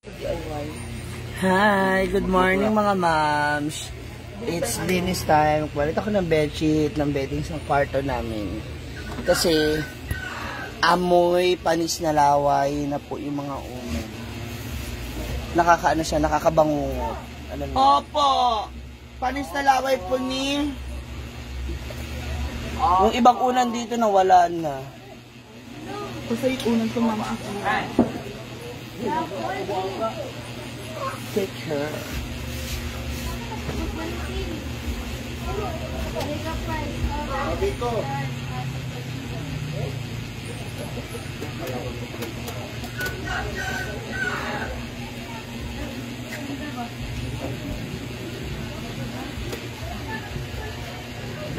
Hi, good morning mga moms. It's linis time. Kumalit ako ng bedsheet, ng beddings ng kwarto namin. Kasi amoy panis na laway na po yung mga umo. Nakakaano siya, nakakabangungot. Alam mo? Opo! Panis na laway po ni... Yung ibang unan dito nawala na. Kasi unan ko mama. Take her. Dito.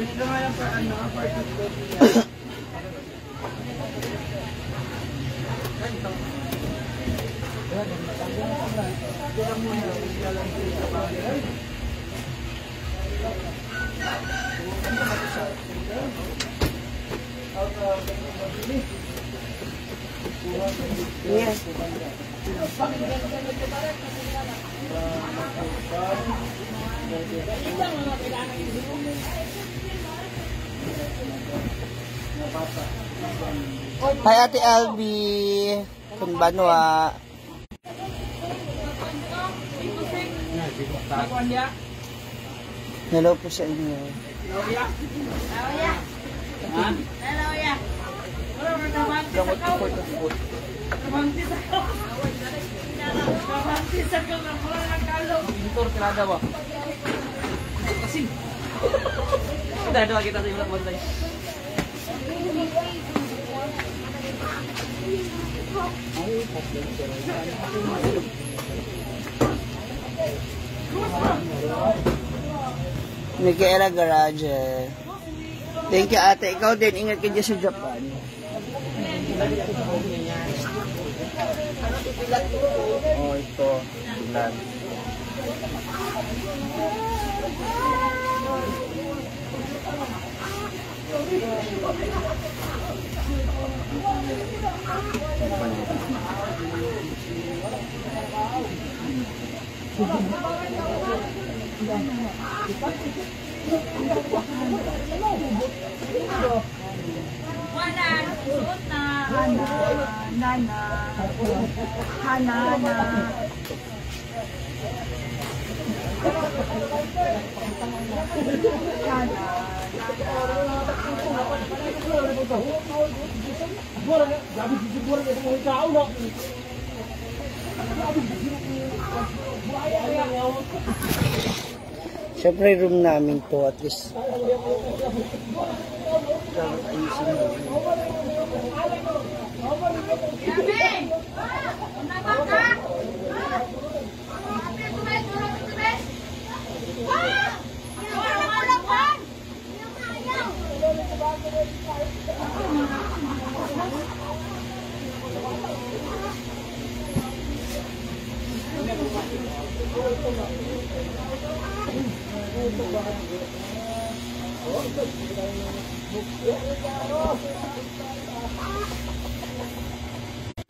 Dito nga lang sa ano, apartment. Yes. Hi Ate Albi, kung banwa. Hello po sa inyo. Gamot po for the food. Motor kerada ba? Kasing. Dadawa kita sa ilang bantay. Micaela Garage. Thank you ate. Ikaw din, ingat ka dyan sa Japan. Oh, ito. Ilan. Siyempre room namin to, at least ayusin mo.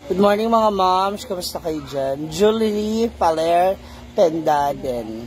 Good morning mga moms, kamusta kayo dyan? Julie Paler Pendaden.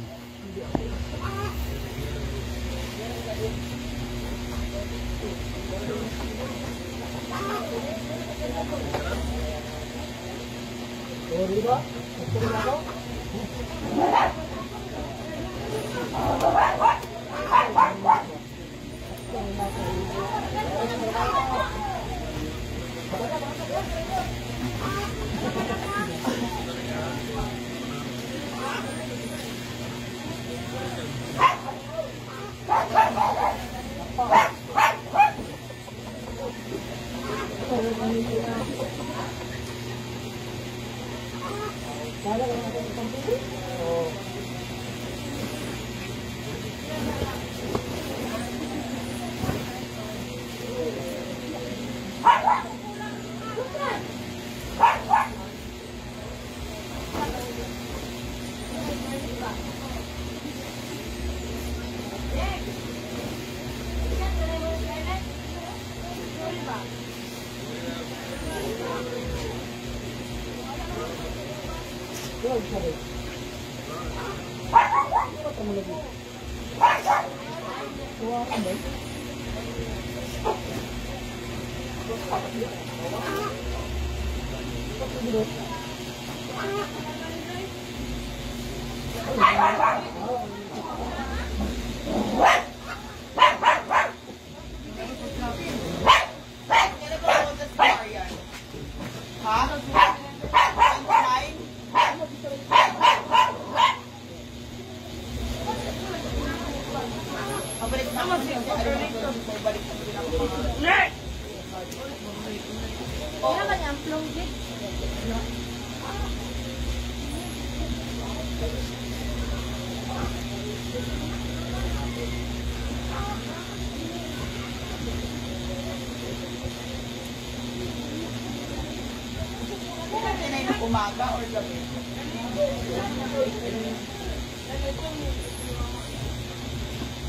Umaga or gabi?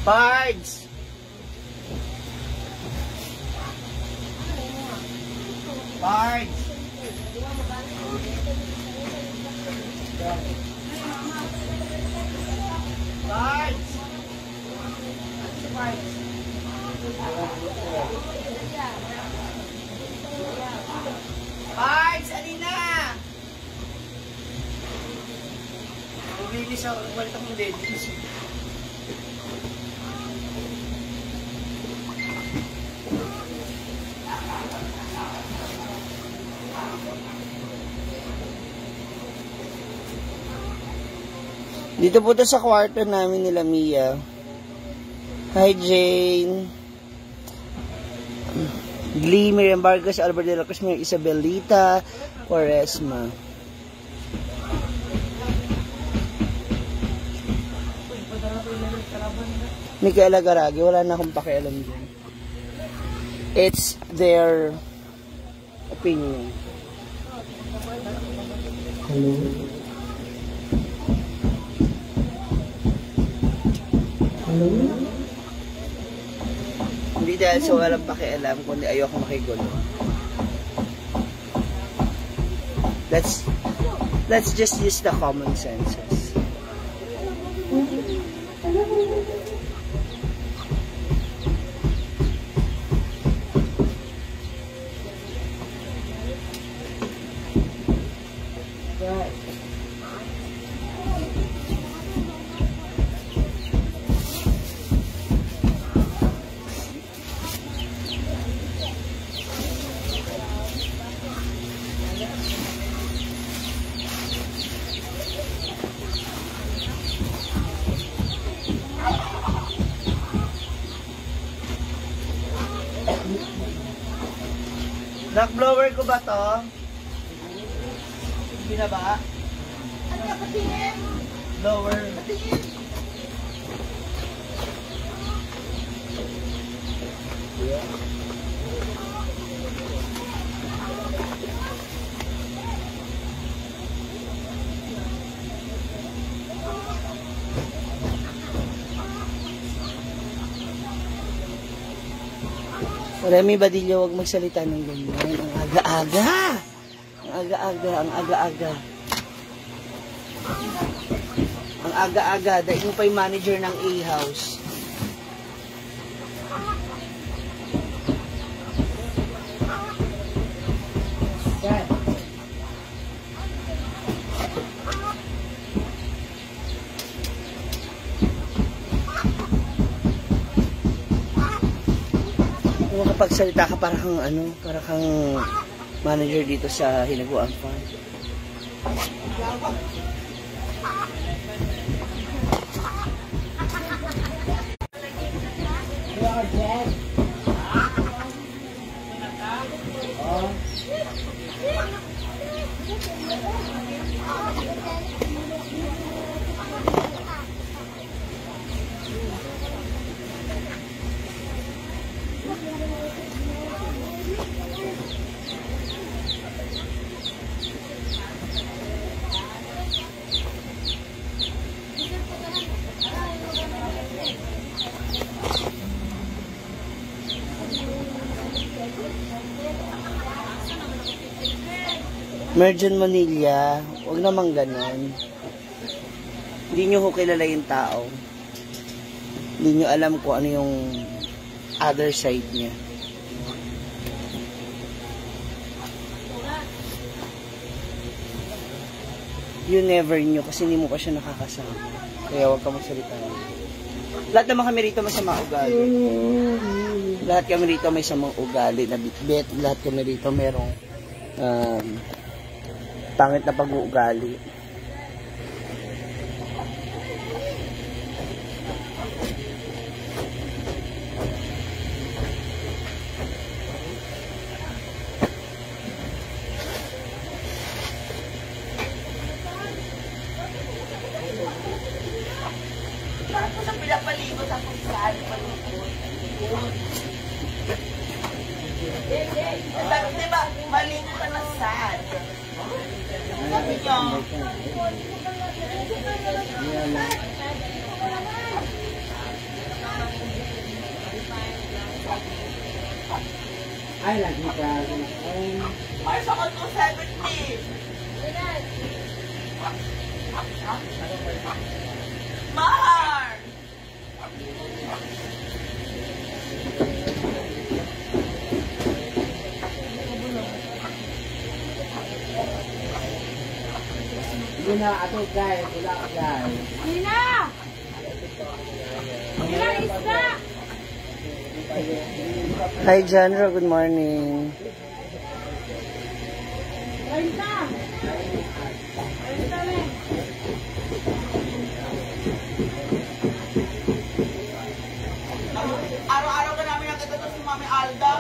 Pards! Pards! Pards! Pards! Alina! Bilis ako, balik akong ladies. Dito po sa kwarto namin nila Mia. Hi Jane. Glee, Miriam Vargas, Albert de la Cruz, Isabelita, Quaresma. Micaela Garagi, wala na akong pakialam dyan. It's their opinion. Hello? Hello? Hindi dahil sa walang pakialam, kundi ayoko makigulo. Let's just use the common senses. Knock blower ko ba to? Hindi na ba? Ano ka patingin? Blower. Patingin. Remy Badillo, huwag magsalita ng ganyan. Ang aga-aga. Ang aga-aga. Ang aga-aga. Ang aga-aga. Dahil mo pa yung manager ng A-House. Pagsalita ka para kang para kang manager dito sa Hinaguan Farm. Merjon Manila, huwag naman ganon. Hindi nyo ho kilala yung tao. Hindi nyo alam kung ano yung other side niya. You never knew kasi hindi mo pa siya nakakasama. Kaya huwag ka magsalita. Lahat naman kami rito may samang ugali. Lahat kami rito may samang ugali na bitbit. Lahat kami rito merong pangit na pag-uugali. Bakit ko sa pinapaligo sa kung saan palikod? Diba, maligo ka na saan? Sabi niyo. Ay, lagi ka. Ay, sa 270. Mahar! Guna, ato guys. Wala ka guys. Nina! Nina, isda! Hi, Janra. Good morning. Renta! Renta, men! Araw-araw ka namin nakita to si Mami Alda.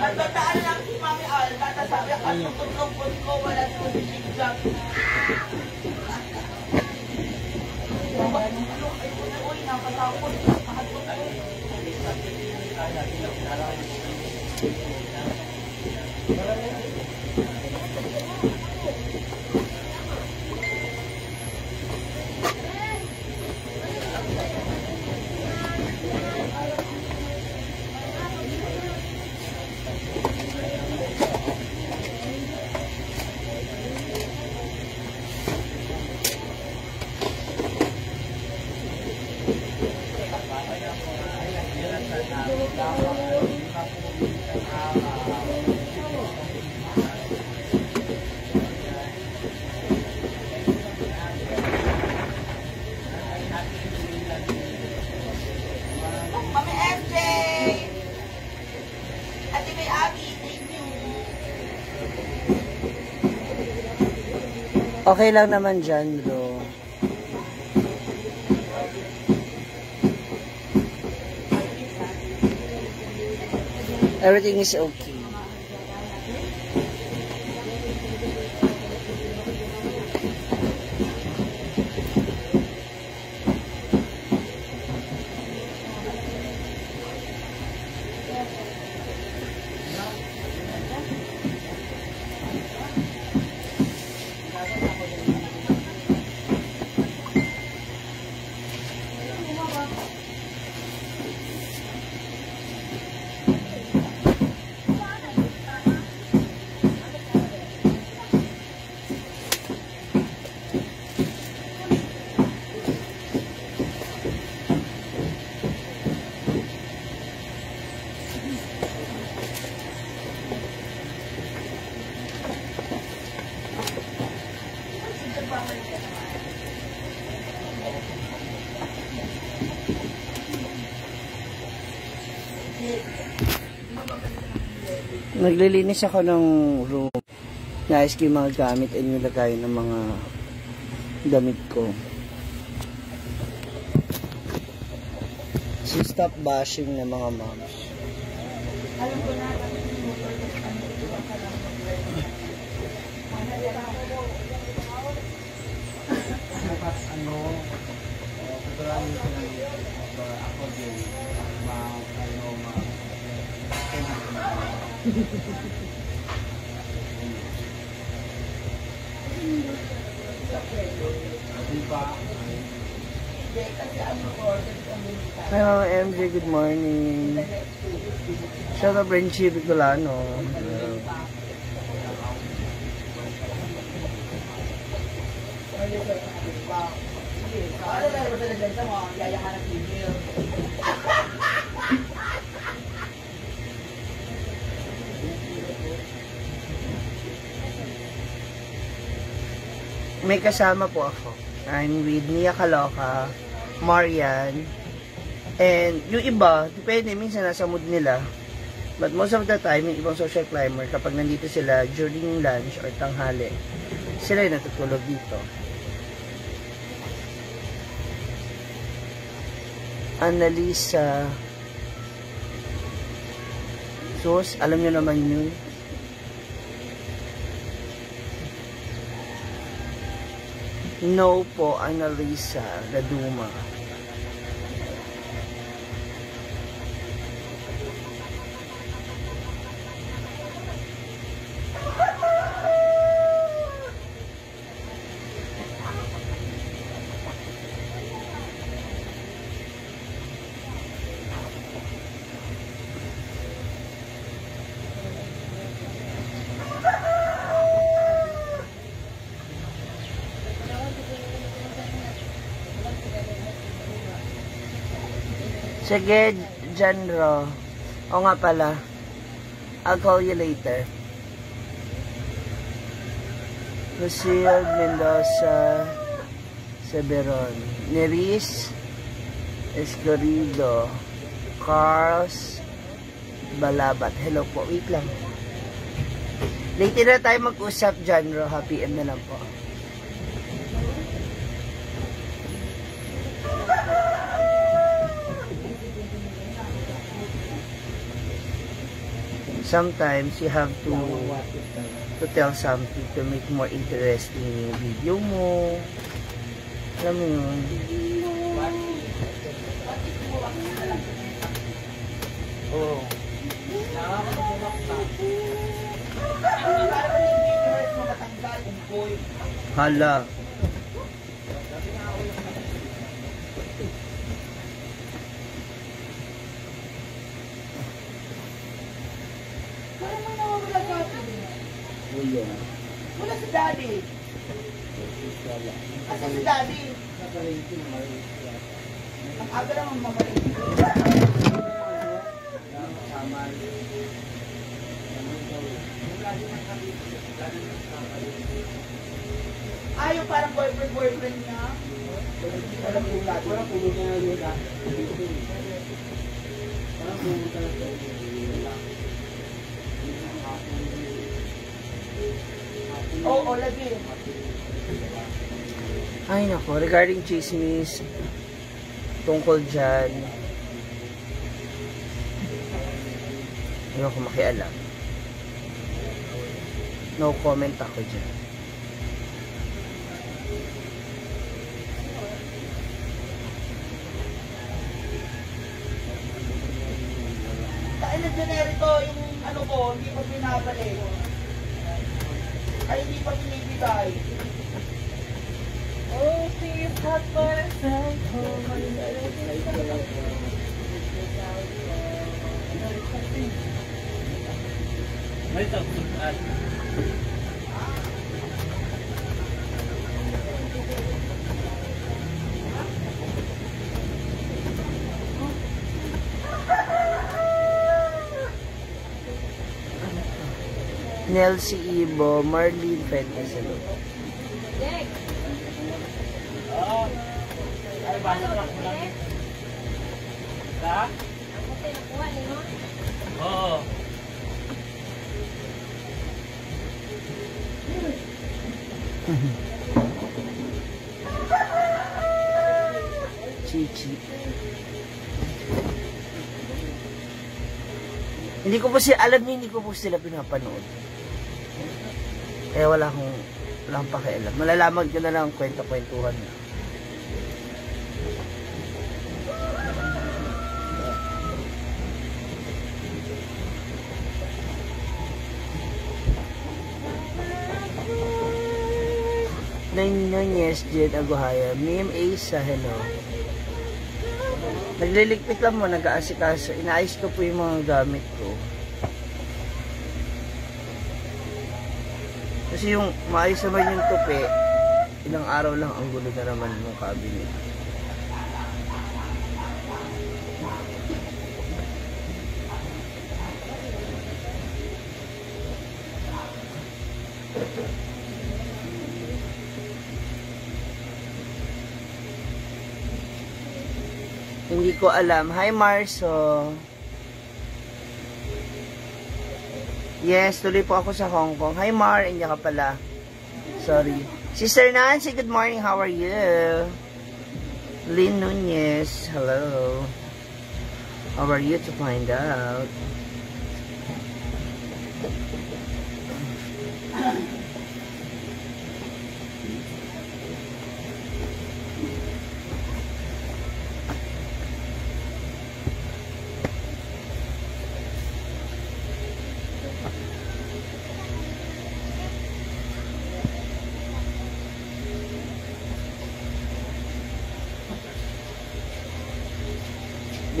Nagtataanan lang si Mami Alda. Tapos sabi, ang lungkot ko, wala si Zigzag. Uy, nakatakot. Mami MJ! Ate May Abby, thank you. Okay lang naman dyan, bro. Everything is okay. Naglilinis ako ng room. Nais ko yung mga gamit ay nilagay ng mga damit ko. So stop bashing ng mga moms. Alam ko na. Dapat pagkarami ko lang ako din Hi Mama MJ, good morning. Shout out Friendship Bicolano. Ano na ba talaga sa mga yayahan ng email? May kasama po ako. I'm with Nia Caloca, Marian, and yung iba, depende, minsan nasa mood nila. But most of the time, yung ibang social climber, kapag nandito sila during lunch or tanghali, sila yung natutulog dito. Annalisa. Sus, alam nyo naman yun. No po, Annalisa Laduma. Sige, Janro. O nga pala. I'll call you later. Lucille Mendoza Severon. Neris Escorido. Carls Balabat. Hello po. Wait lang. Later na tayo mag-usap, Janro. Happy M na lang po. Sometimes you have to tell something to make more interesting yung video mo. Alam mo yun. Oh. Hala. Wala si Daddy. Asa si Daddy? Ang aga naman mamalit. Yung parang boyfriend niya. Walang ulat. Walang ulat na yun. Walang ulat na yun. Oo, lagi. Ay nako, regarding chismis tungkol dyan, hindi ako makialam. No comment ako dyan. Dahil na generito yung ano ko, hindi pa pinabalik. Ay, hindi pa pinibigay. Oh, she's hot for a cycle. May tapos Nelsie Ibo, Marlene Fentes. Jack, ay basta lang mo lang. Ha? ako tayo nakuha ni mo. Oo. Chichi. Hindi ko po sila, alam niyo, hindi ko po sila pinapanood. Kaya wala akong pakialam. Malalaman ko na lang ang kwento-kwentuhan na. Nunez, Jed Aguhaya, Mim Asa, hello. Nagliligpit lang mo, nag-aasikaso. Inaayos ko po yung mga gamit ko. Kasi yung maayos naman yung tupi, Ilang araw lang ang gulo na naman ng cabinet. Hindi ko alam. Hi, Marso. Yes, tuloy po ako sa Hong Kong. Hi, Mar. Hindi ka pala. Sorry. Sister Nancy, good morning. How are you? Lynn Nunez, hello. How are you to find out?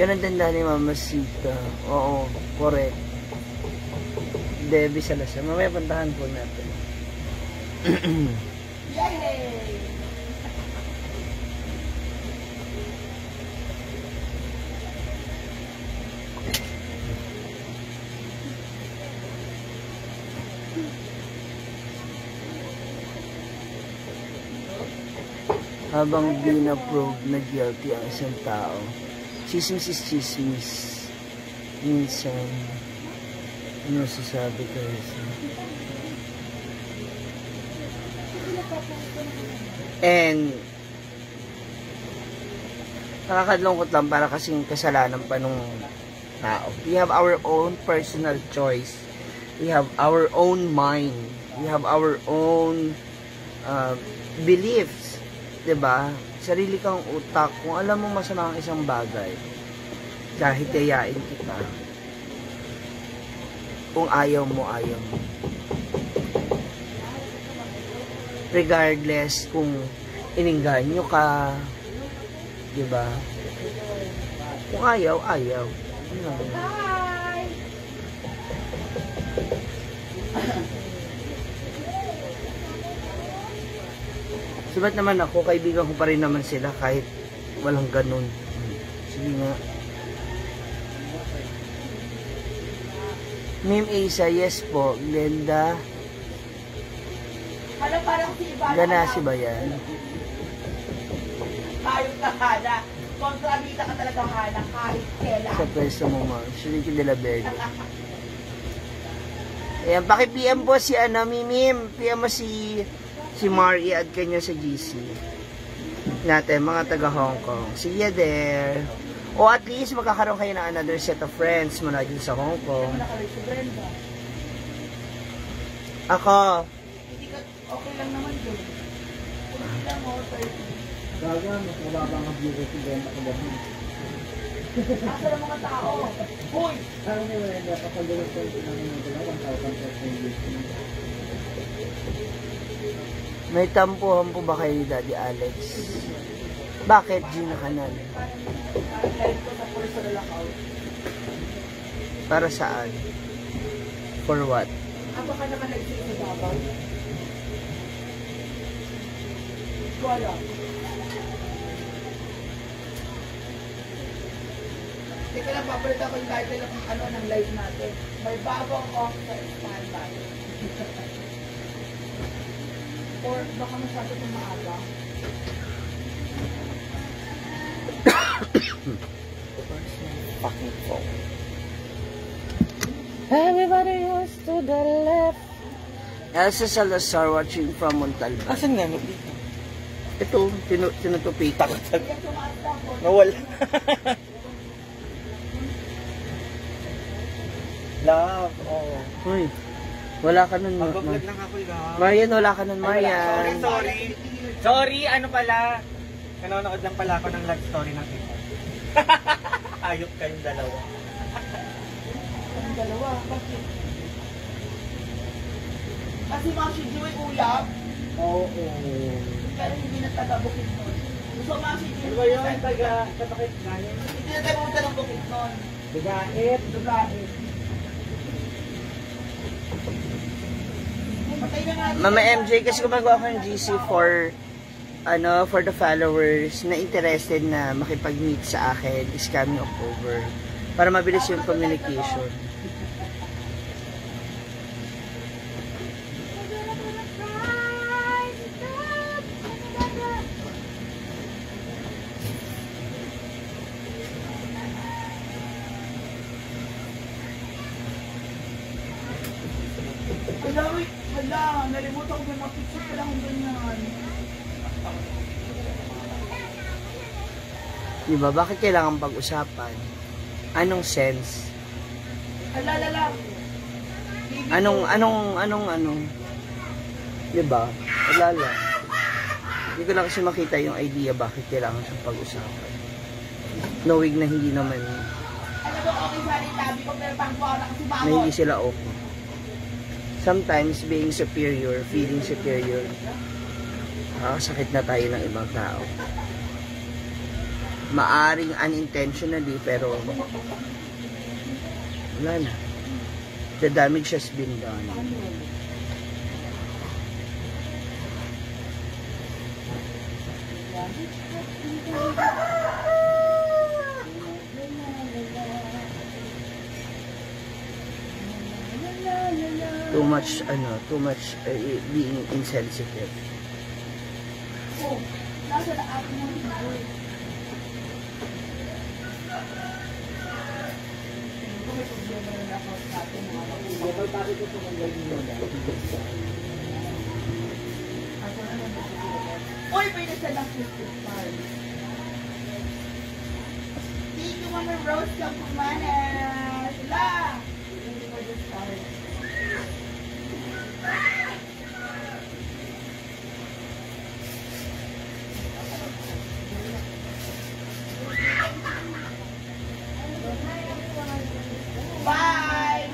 Yan ang tanda ni Mama Sita. Oo, correct. Debbie Salazar. Mamaya puntahan po natin. Yay! Habang binaprove na guilty ang isang tao, chismis is chismis. Minsan, ano sasabi ko isa? And, nakakalungkot lang para kasing kasalanan pa nung tao. We have our own personal choice. We have our own mind. We have our own beliefs. Diba? Sarili kang utak. Kung alam mo masama ang isang bagay, kahit yayain kita, kung ayaw mo, ayaw mo. Regardless kung iningganyo ka, diba? Kung ayaw, ayaw. Hi! Sabat naman ako, kaibigan ko pa rin naman sila kahit walang ganun. Sige nga. Ma'am Asa, yes po. Glenda. Hala, parang si Ivana. Ganasi ba yan? Kahit ka, Hana. Kontrabita ka talaga, Hana. Kahit kailan. Sa pwesto mo, ma'am. Shiriki de la Verde. Ayan, paki-PM po si Mimim. PM mo si Mar, i-add ka niya sa GC natin, mga taga Hong Kong. See you there. O at least magkakaroon kayo ng another set of friends mula dun sa Hong Kong. Ako. Hindi ka, okay lang naman dun. Kung hindi lang mo, 30. Gaga, mas wala bang mag-viewer si Brenda ko ba? Asa ng mga tao? Hoy! Parang may wala kapag gawin ko yung namin ng dalawa, 1,000 views. May tampuhan po ba kayo ni Daddy Alex? Bakit Gina Canal? Para saan? For what? Aba ka naman nag-save sa babaw? Wala. Teka lang, papalit ako yung title ng live natin. May bagong off sa Expand tayo. Or baka masyado kung maaga. Fucking phone. Everybody else to the left. Elsa Salazar watching from Montalban. Asan nga dito? Ito, tinutupitan ko. Nawala. Love, oo. Uy, wala ka nun. Mag-vlog lang ako, love. Marian, wala ka nun, Marian. Sorry. Sorry, ano pala? Nanonood lang pala ako ng love story ng iba. Ayok kayong dalawa. Ang dalawa, bakit? Kasi mga Shijiwe uyab, Oo. pero hindi na taga Bukidnon. Gusto mga Shijiwe. Ano ba yun? Taga, kapakit na yun? Hindi na taga pumunta ng Bukidnon. Bigait. Lugain. Patay na nga. Mama MJ, kasi gumagawa ko ng GC for for the followers na interested na makipag-meet sa akin is coming October para mabilis yung communication. Hala, nalimutan ko yung picture ko lang kung ganyan. Diba? Bakit kailangan pag-usapan? Anong sense? Hala. Anong? Diba? Wala lang. Hindi ko lang kasi makita yung idea bakit kailangan siyang pag-usapan. Knowing na hindi naman, Alam mo, okay sa rin tabi ko, pero pang buwan ako si na Mamo. hindi sila okay. Sometimes, being superior, feeling superior, sakit na tayo ng ibang tao. Maaring unintentionally, pero wala na. The damage has been done. Too much being insensitive. Oh, nasa na ako mo dito. Uy, pwede sa lang 55. Thank you, Mama Rose, lang kumana. Sila! Bye!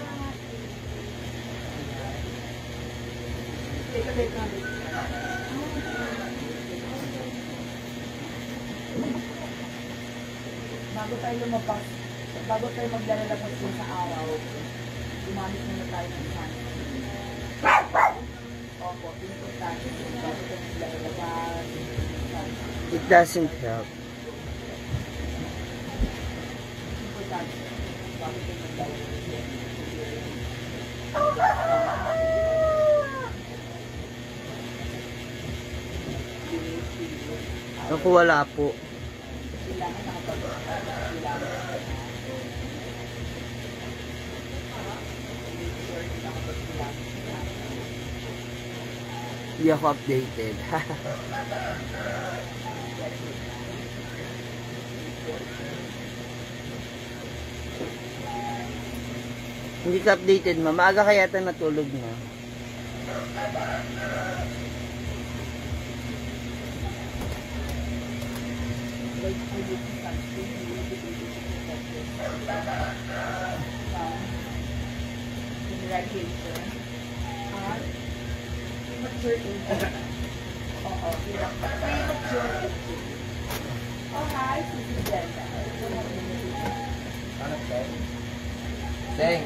Bago tayo lumabas, bago tayo maglalabas din sa araw, gumamit muna tayo ng sunscreen. Opo, importante yun. Bago tayo maglalabas, It doesn't help. importante. Bago tayo maglalabas. Ako wala po. Hindi ako updated. Hindi ka updated, ma. Maaga kaya yata natulog na. Congratulations. Premature aging. Oo, premature aging. Oh, hi, Sisi Glenda. Deng.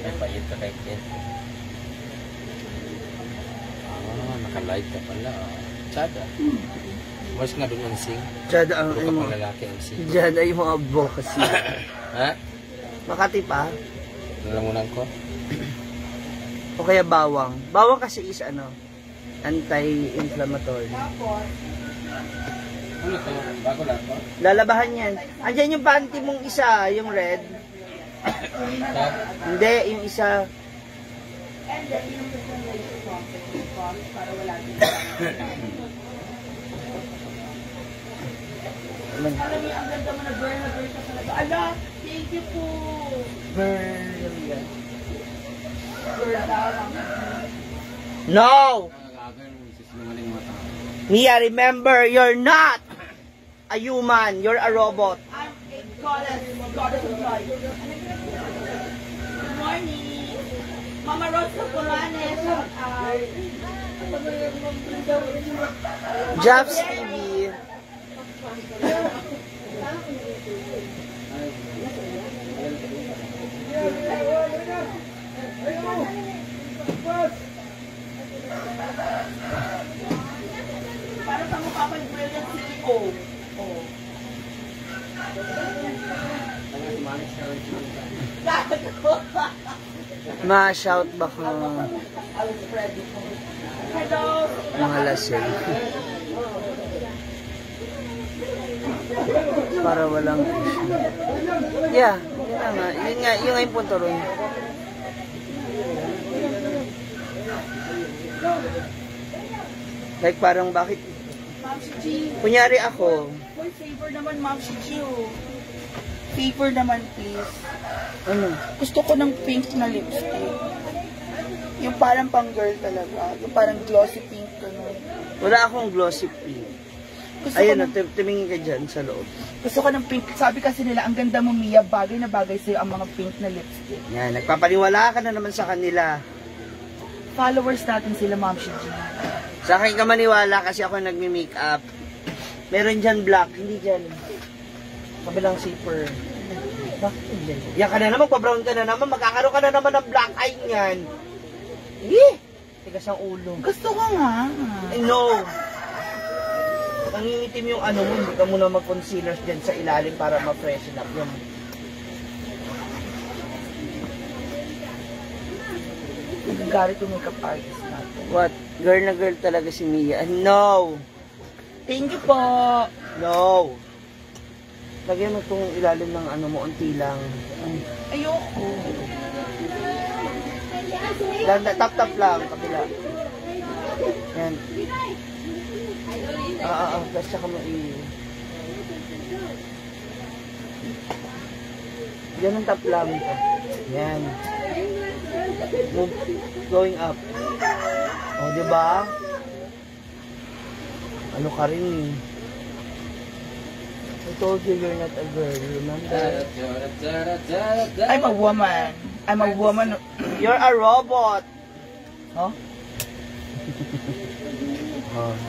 Ay, payit ka kay Jen. Naka-live ka pala. Chada. Mas nga doon ang sing. Diyan ang Puro ka pang lalaki ang sing. Diyan ay mga advocacy. Ha? Makati pa. Nalamunan ko? O kaya bawang. Bawang kasi is anti-inflammatory. Tapos, Ano to? Bago lang to? Lalabahan yan. Andiyan yung panty mong isa, yung red. Hindi, yung isa. and then, yung personalized content para wala din. Alam niyo, ang ganda mo na burn ka talaga. Ala, thank you po. Burn daw lang. No! Mia, remember, you're not a human. You're a robot. I'm a goddess of joy. Good morning. Mama Rose of Colanes. Jobs TV. Oh. Oh. Ma-shout ba ka Hello. mga lasing? Para walang issue. Yeah, yun na nga. Yun nga yung punto ron. Like parang bakit? Ma'am si G. Kunyari ako, Boy, favor naman, Ma'am si G. Oh. Favor naman, please. ano? Gusto ko ng pink na lipstick. Yung parang pang girl talaga. Yung parang glossy pink. Ganun. Wala akong glossy pink. Gusto ko Ayun, ng, tumingin ka dyan sa loob. gusto ko ng pink. Sabi kasi nila, ang ganda mo, Mia. Bagay na bagay sa'yo ang mga pink na lipstick. Yan, nagpapaniwala ka na naman sa kanila. Followers natin sila, Ma'am si G. Sa akin ka maniwala kasi ako nagmi-makeup. Meron dyan black, hindi dyan. Kabilang zipper. Bakit dyan? Yan ka na naman, pa-brown ka na naman, magkakaroon ka na naman ng black eye niyan. Tigas ang ulo. Gusto ko nga. No. Nangingitim yung ano mo, hindi ka muna mag-concealers dyan sa ilalim para ma-freshen up yung... Nagagalit yung makeup artist natin. What? Girl na girl talaga si Mia. No! Thank you po. No! Lagyan mo itong ilalim ng ano mo, unti lang. Ayoko. Tap-tap lang, kabila. Yan. Tapos saka mo Ganun tap lang. Yan. Move, going up. O, diba? Ano ka rin eh. I told you you're not a girl, remember? I'm a woman. I'm a woman. You're a robot. Huh?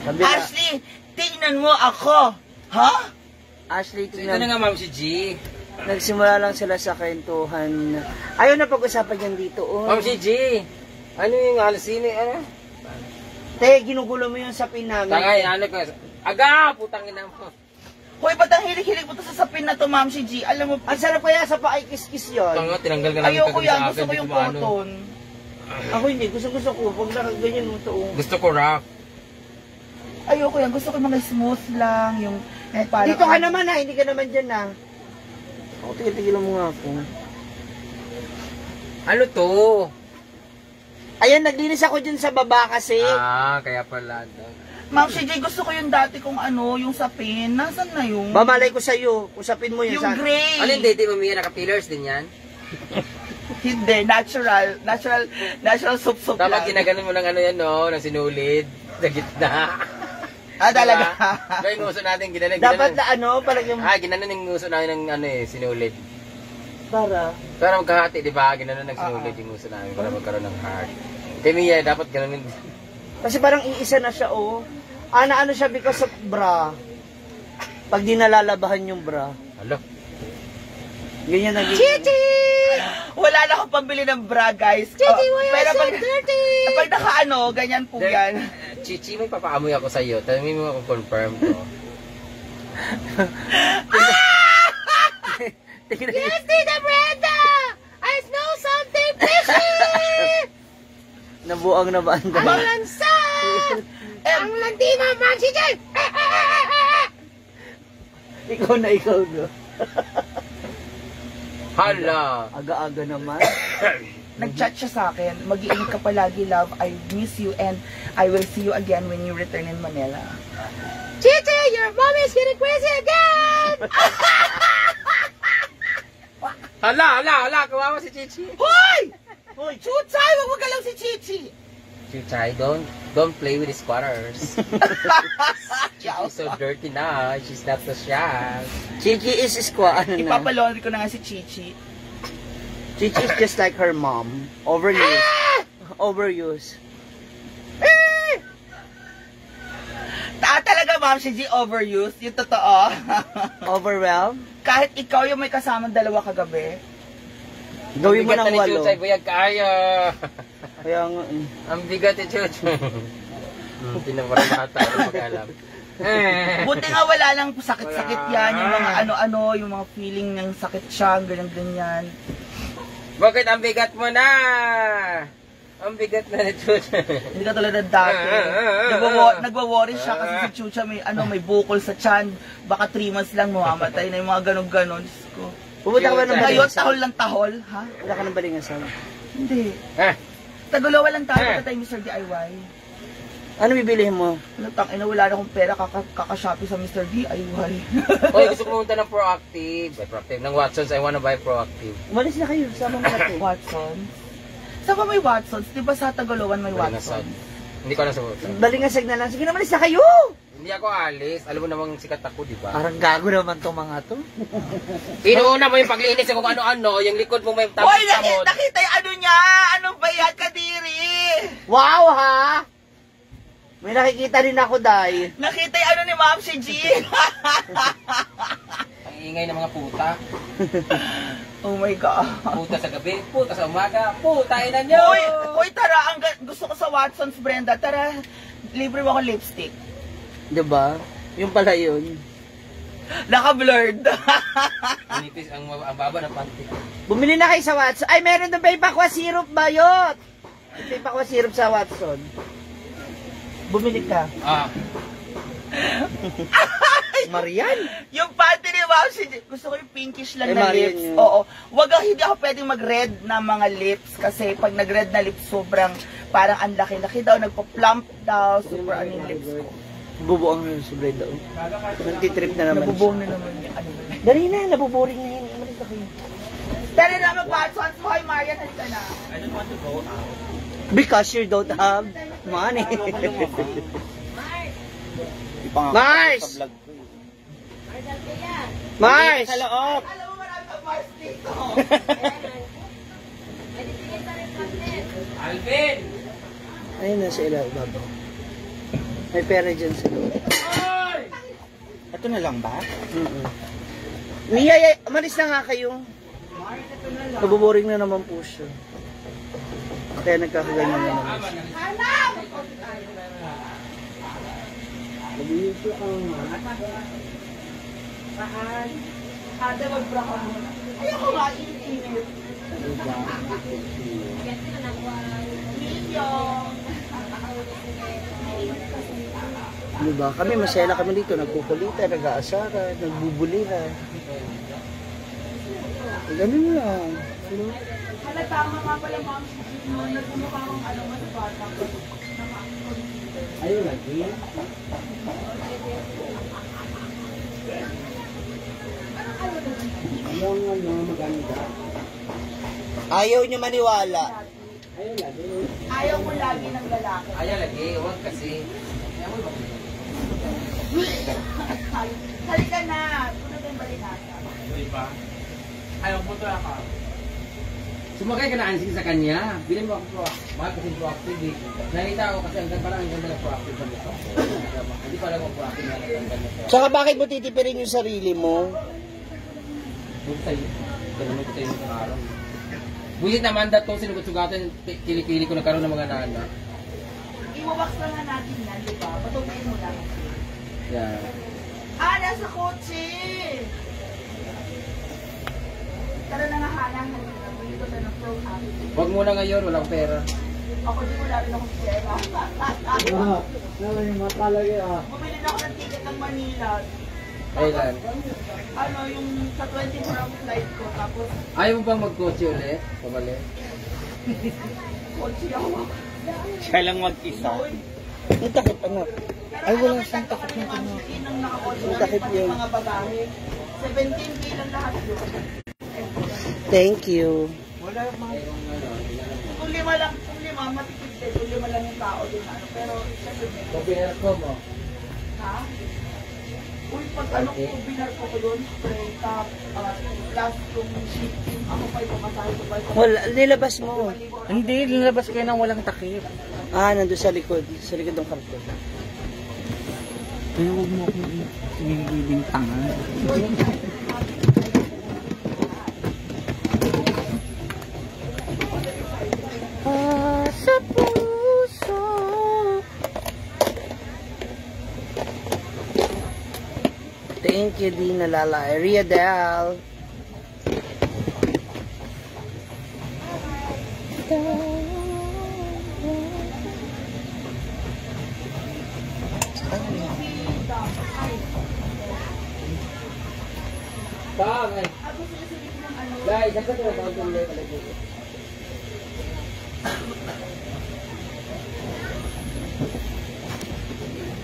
Sabi na, Ashley, tingnan mo ako. Ha? Ashley, Ito na nga, Ma'am si G. nagsimula lang sila sa kwentuhan. Ayaw na pag-usapan yan dito. Oh. Ma'am si G. Ano yung alasini? Ano? Te, ginugulo mo yung sapin namin. Tangay, ano ka? Aga! Putang ina mo. Hoy, ba't ang hilig-hilig mo to sa sapin na to, Ma'am si G? Alam mo, Ang sarap kaya sa pakikis-kis yun. Tanga, tinanggal ka namin ayoko kagabi yan. sa Gusto akin. ko Di yung ko maano. cotton. Ako hindi, gusto ko. Pag nakaganyan mo to. Gusto ko rock. Ayoko yan. Gusto ko yung mga smooth lang. Yung parang... Dito ka naman hindi ka naman dyan na. Ako, tigil-tigilan mo nga ako. Ano to? Ayan, naglinis ako dyan sa baba kasi. Ah, kaya pala. Ma'am si J, gusto ko yung dati kong ano, yung sapin. Nasaan na yung... Bamalay ko sa'yo, usapin mo yun. Yung gray. Ano hindi? Di ba may naka-pillars din yan? Hindi, natural soup-soup lang. Dapat ginaganon mo ng ano yan, no? Ng sinulid. Sa gitna. Ah, talaga? Diba yung nguso natin, ginanon. Dapat na ano, parang yung... Ginanon yung nguso namin ng ano eh, sinulid. Para. Para magkahati, di ba? Ginanon ng sinulid yung nguso namin para magkaroon ng heart. Kaya Mia, dapat gano'n. Kasi parang iisa na siya, oh. Ano siya because of bra. Pag di nalalabahan yung bra. Alo. Ganyan naging... Chichi! Wala na akong pambili ng bra, guys. Chichi, why pero so pag, dirty? pag naka-ano, ganyan po yan. Chichi, may papaamoy ako sa'yo. Tanungin mo ako confirm to. Yes, Tita Brenda! I smell something fishy! Nabuang na ba ang dalawa? Balansan! Ang lantima, man si Jay! Ikaw na ikaw, no? Hala! Aga-aga naman. Nag-chat siya sa akin, mag-iingat ka palagi, love. I miss you and I will see you again when you return in Manila. Chichi, your mom is getting crazy again! Hala! Kawawa si Chichi. Hoy! Hoy, Chuchay! Wag mo galaw si Chichi! Chichi, don't play with his quarters. She's so dirty na. She's not so shy. Chichi is ano na? Ipapalaundry ko na nga si Chichi. Chichi is just like her mom. Overused. Overused. Talaga, ma'am, si G overused. Yung totoo. Overwhelmed? Kahit ikaw yung may kasamang dalawa kagabi. Gawin mo ng Ni 8. Chuchay, buyag kaya. Kaya nga, Ang bigat ni Chuchay. Hindi na parang bata. Ano mag-alam. Buti nga wala lang sakit-sakit yan, yung mga ano-ano, yung mga feeling ng sakit siya, ganyan-ganyan. Bakit ang bigat mo na? Ang bigat na ni Chucha. Hindi ka tulad ng dati. Nagwa-worry siya kasi si Chucha may bukol sa tiyan. Baka 3 months lang mamamatay na yung mga ganon-ganon. Diyos ko. Pupunta ka ba ng Ngayon, Balingasan? tahol lang tahol, ha? Wala ka ng Balingasan? Hindi. Tagulawa lang tayo tayo Mr. DIY. Ano bibilihin mo? Wala na akong pera, kaka-shopping sa Mr. DIY. Oy, gusto ko pumunta ng Proactive. Proactive. Ng Watsons, I wanna buy Proactive. Umalis na kayo, sama mo natin. Watsons? Saan ba may Watsons? Di ba sa Tagaloan may Balingasan. Watsons? Hindi ko alam sa Watsons. Balingasag na lang. Sige, umalis na kayo! Hindi ako alis. Alam mo namang sikat ako, di ba? Parang gago naman tong mga to. Inuuna mo yung paglinis kung ano-ano, yung likod mo may Hoy, tamot. nakita yung ano niya! Anong bayad, Kadiri? Wow, ha? May nakikita din ako, Day. Nakita yung ano ni Ma'am si G. Ang ingay ng mga puta. Oh my God. Puta sa gabi, puta sa umaga, puta ina nyo! Hoy, tara, gusto ko sa Watsons, Brenda. Tara, libre mo ako lipstick. Diba? Yung pala yun. Naka-blurred. Manipis ang baba ng panty. Bumili na kayo sa Watson. Ay, meron doon Paypakwa syrup, Bayot! Paypakwa syrup sa Watson. Bumili ka. Marian? Yung panty ni Ma'am si G. Gusto ko yung pinkish lang na Marian lips. yun. Oo. Hindi ako pwedeng mag-red na mga lips. Kasi pag nag-red na lips, sobrang parang ang laki-laki daw. Nagpa-plump daw. Super ano yung lips ko. Bubuang na yung sobre daw. Nagtitrip na naman Nabubuong na naman yung ano. Dali na, nabuboring na yun. Umalis na kayo. Tara na mag-Watsons. Hoy, Marian, halika na. I don't want to go out. Because you don't have money. Mars! Mars! Sa loob! Alam mo marami kang Mars dito. Alvin! Ayun na sa ilaw, babaw. May pera dyan sa loob. Ito na lang ba? Mia, umalis na nga kayo. Nabuboring na naman po siya. Kaya nagkakaganyan na naman siya. Ate, mag-bra ka muna. Ayoko nga, init. Diba? Kami masaya na kami dito. Nagkukulitan, nag-aasara, nagbubulihan. Ganun lang. Hala, tama nga pala, Ma'am. Nagmumukha akong ano, mas bata. Ayun lagi. Yung ano, maganda. Ayaw nyo maniwala. Ayaw mo lagi ng lalaki. Ayaw lagi, huwag kasi. Halika na. Puno tayong balinasa. Diba? Ayaw mo to ako. Sumakay ka na ansing sa kanya. Bilhin mo ako proactive. Mahal kasi proactive eh. Nakita ako kasi parang ang ganda na proactive sa mukha. Hindi pala ako proactive na ang ganda. Tsaka bakit mo titipirin yung sarili mo? Huwag sa'yo. Ganun ko sa'yo ng araw. Bulit naman dato, sinugot-sugatan, kilikili ko nagkaroon ng mga nana. Iwawax lang nga natin yan, di ba? Patutuin mo lang. Yeah. Nasa kotse! Tara na nga, Hana. Dito na ng pro happy. Huwag muna ngayon, walang pera. Ako din wala rin akong pera. Bumili na ako ng ticket ng Manila. Kailan? Ano, yung sa 24-hour flight ko. Tapos, Ayaw mo bang mag-coach ulit? Pabalik? kotse ako. Siya lang mag-isa. Ang takip, anak. Ay, wala siyang takip ng Ang nakakotse Ang namin takip pati yun. mga bagahe. 17K lang lahat yun. Thank you. Wala mga... Kung lima lang, matipid din. Kung lima lang yung tao din. Ano. Pero, syempre, Kopiner ko mo. ha? Uy, pag ano ko, binar ko ko doon, spray top, plus yung shipping, ako pa ipamasahe ko ba? Wala, nilabas mo. Hindi, nilabas kayo ng walang takip. Nandun sa likod ng karton. Kaya huwag mo akong bintangan. Sa puso. Thank you, Dina Lala. Ria Del. Bang, guys, saan ka ito? Bang tuloy pala dito.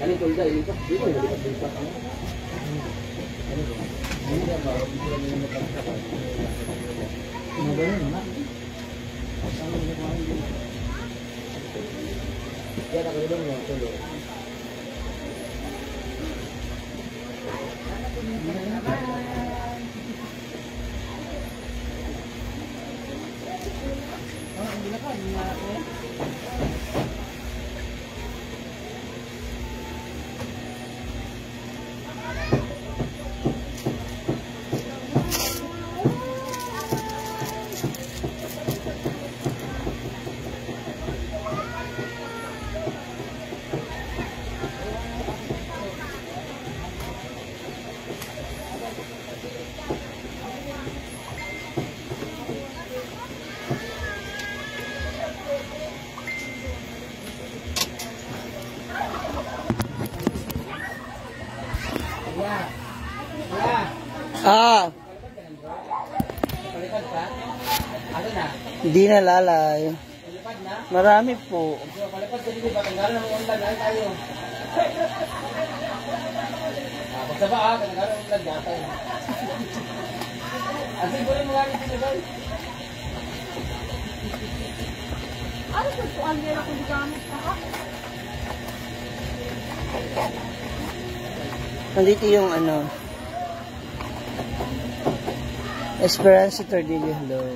Ano tulda? Ilipat? Dito, ilipat. Ano ba? Hindi ba? Ano ba yun, ha? Yan, ako yun mo, tuloy. Palipad ka? Ano na? Hindi na lalay. Palipad na? Marami po. So, palipad ka dito ba? Tanggalan ng ulan na tayo. Pagsaba tanggalan ng ulan data yun. Asin ko rin mga dito guys. Ano sa tuan nila kung di gamit ka? Nandito yung ano. Esperanza Tordillo, hello.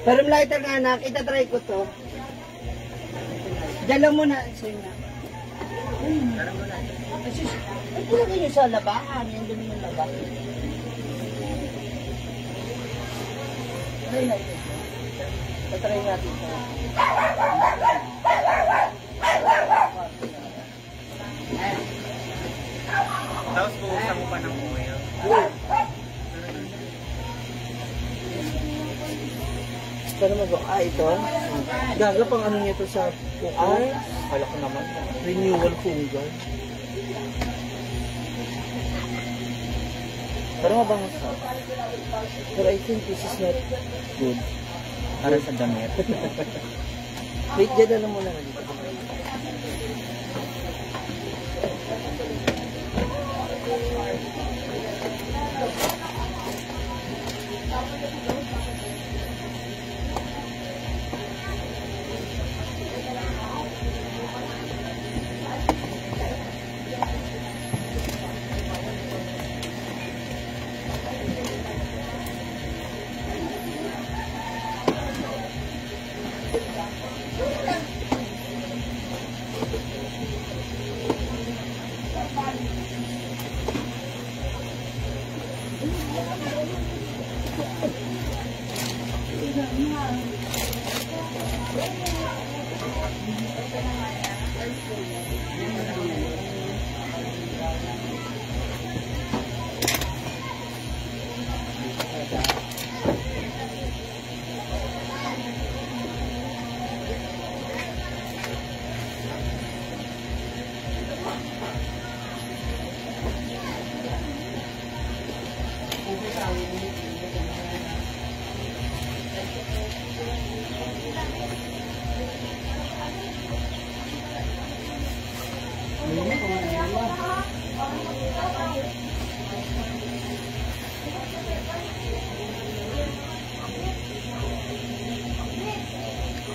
Pero lighter nga anak, itatry ko to. Dala mo na. Sige na. Ay, ilagay nyo sa labahan. Yan dumi ng labahan. Try natin. Tatry natin ito. Tapos buhusan mo pa ng oil. Pero ito? Gaga pang ano niya ito sa kuko? Ay, kala ko naman. Renewal fungal. Pero mabangas ka. Pero I think this is not good. Para sa damit. Wait, dyan mo lang dito.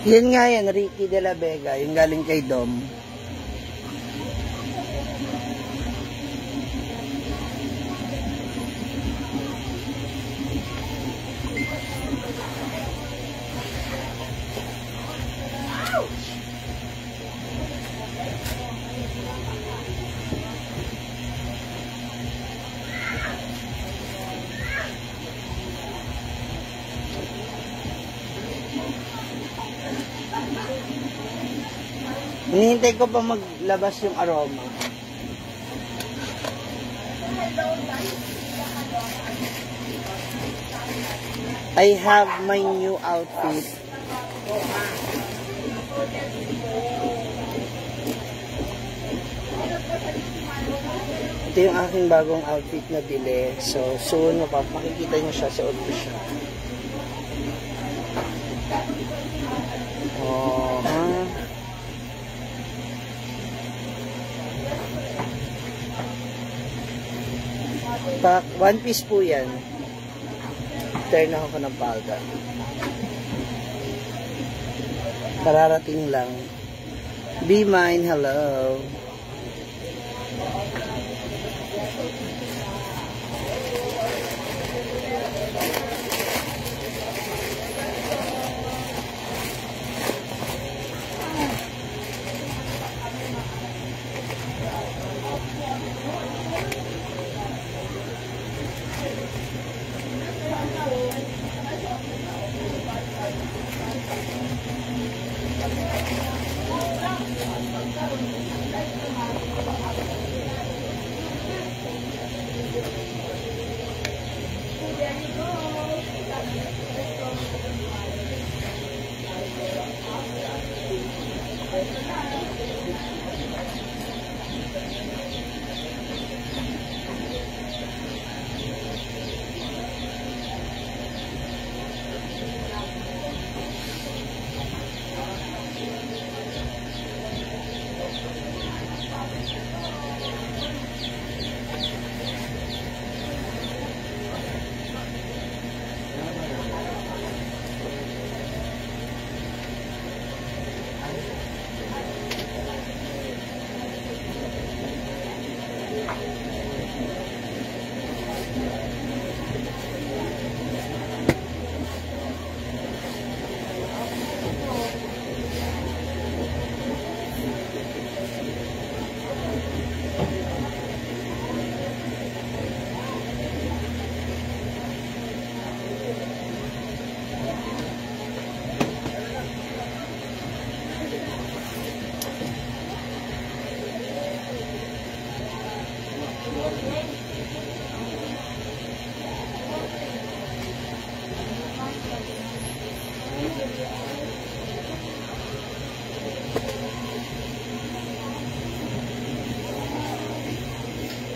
Yan nga yan, Ricky de la Vega, yung galing kay Dom. Hinihintay ko pa maglabas yung aroma. I have my new outfit. Ito yung aking bagong outfit na bili. So, soon, makikita nyo siya sa official. Oh, ha? One piece po yan. Turn ako ng palda. Kararating lang. Be mine, hello.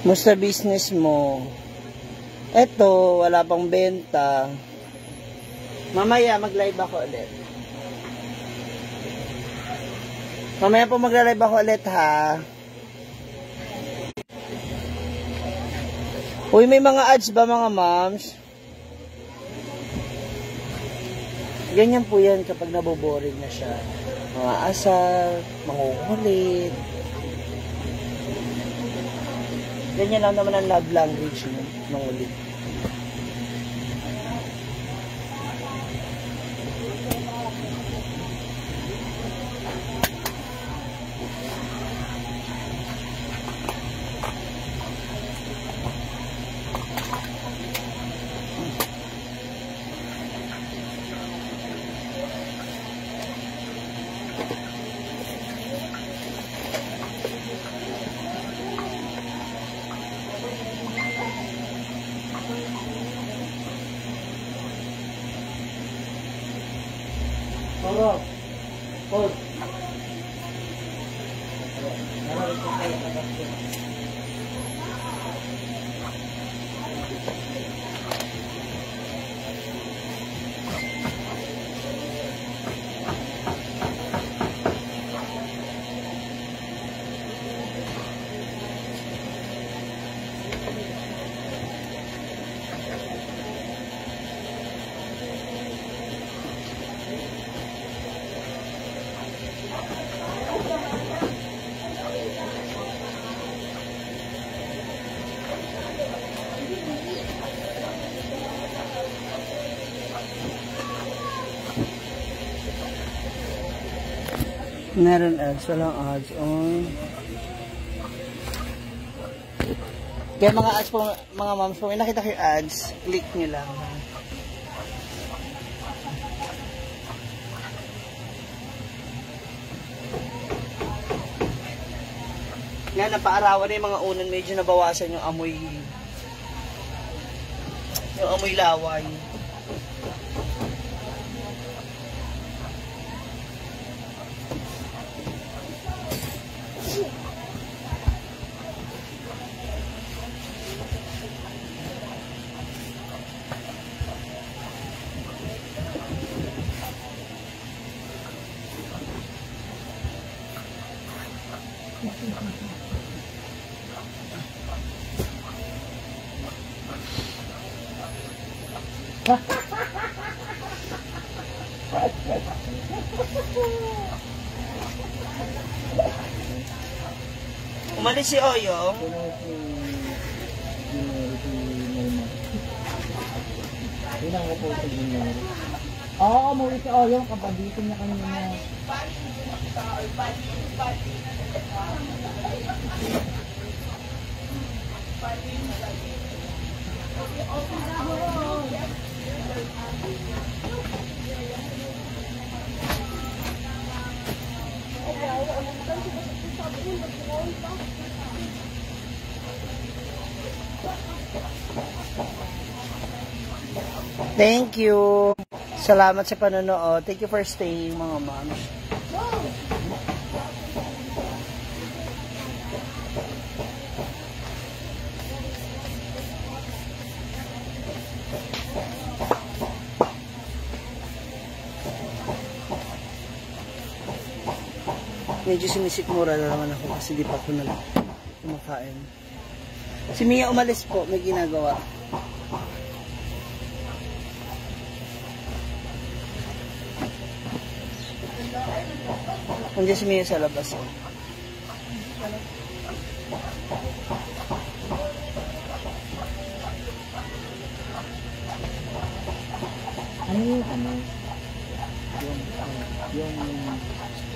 Musta business mo? Eto, wala pang benta. Mamaya mag-live ako ulit. Mamaya po mag-live ako ulit, ha? Uy, may mga ads ba, mga moms? Ganyan po yan kapag naboboring na siya. Mga asal, mangungulit. Ganyan lang naman ang love language mo, mangulit. Hold. Hold. Meron ads, walang ads on. Kaya mga ads po, mga moms po, may nakita kayo ads, click nyo lang. Nga, napaarawan na yung mga unan, medyo nabawasan yung amoy laway. Umalis si Oyong. Oo, umuwi si Oyong. Kapagitin niya kanina. Thank you. Salamat sa panonood. Thank you for staying, mga moms. Medyo sinisikmura na naman ako kasi di pa ako kumakain. Si Mia umalis po, may ginagawa. Nandiyan si Mia sa labas. Yung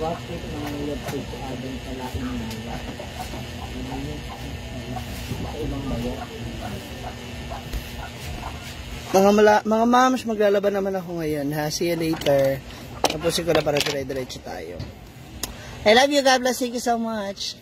profit ng website sa ating kalain nila. Sa ibang bayo. Mga moms, maglalaban naman ako ngayon, ha? See you later. Tapusin ko na para dire-diretso tayo. I love you. God bless. Thank you so much.